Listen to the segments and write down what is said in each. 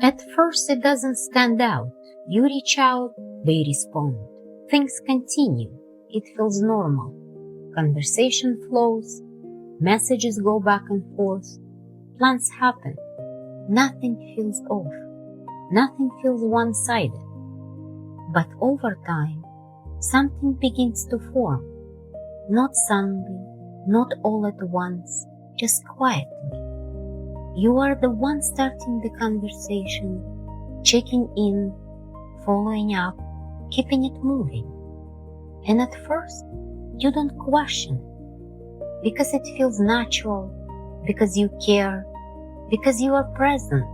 At first it doesn't stand out. You reach out, they respond. Things continue. It feels normal. Conversation flows. Messages go back and forth. Plans happen. Nothing feels off. Nothing feels one-sided. But over time, something begins to form. Not suddenly, not all at once, just quietly. You are the one starting the conversation, checking in, following up, keeping it moving. And at first, you don't question, because it feels natural, because you care, because you are present,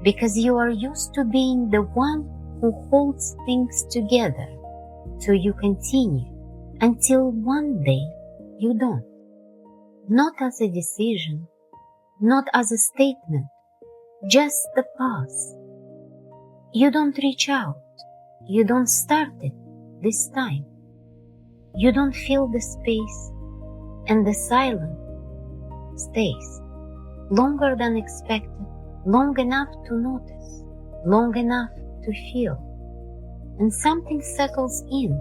because you are used to being the one who holds things together. So you continue until one day you don't. Not as a decision, not as a statement, just the pause. You don't reach out. You don't start it this time. You don't fill the space, and the silence stays longer than expected, long enough to notice, long enough to feel. And something settles in,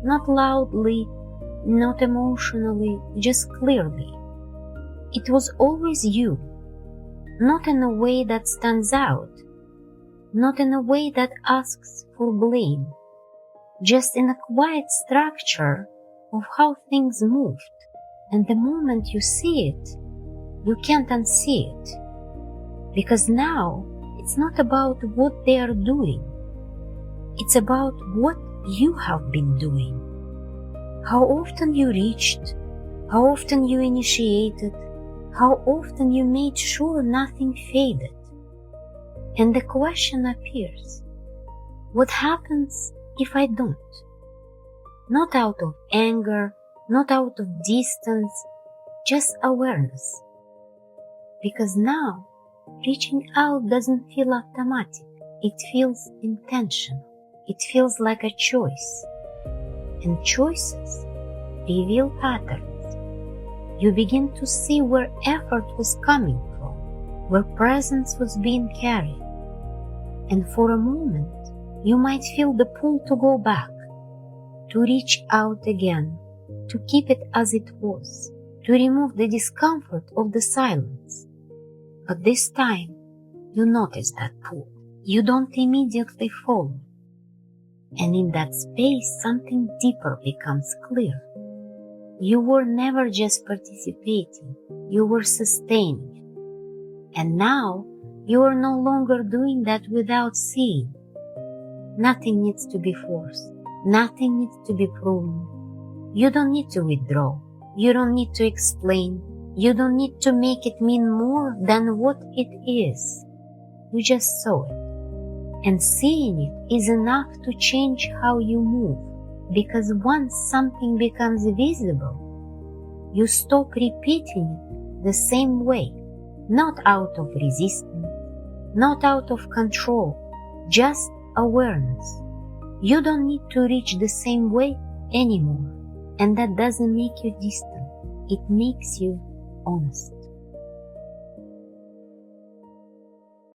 not loudly, not emotionally, just clearly. It was always you, not in a way that stands out, not in a way that asks for blame, just in a quiet structure of how things moved. And the moment you see it, you can't unsee it. Because now it's not about what they are doing. It's about what you have been doing. How often you reached, how often you initiated, how often you made sure nothing faded. And the question appears, what happens if I don't? Not out of anger, not out of distance, just awareness. Because now, reaching out doesn't feel automatic. It feels intentional. It feels like a choice. And choices reveal patterns. You begin to see where effort was coming from, where presence was being carried. And for a moment, you might feel the pull to go back, to reach out again, to keep it as it was, to remove the discomfort of the silence. But this time, you notice that pull. You don't immediately follow. And in that space, something deeper becomes clear. You were never just participating, you were sustaining it. And now, you are no longer doing that without seeing. Nothing needs to be forced. Nothing needs to be proven. You don't need to withdraw. You don't need to explain. You don't need to make it mean more than what it is. You just saw it. And seeing it is enough to change how you move. Because once something becomes visible, you stop repeating it the same way. Not out of resistance, not out of control, just awareness. You don't need to reach the same way anymore. And that doesn't make you distant. It makes you honest.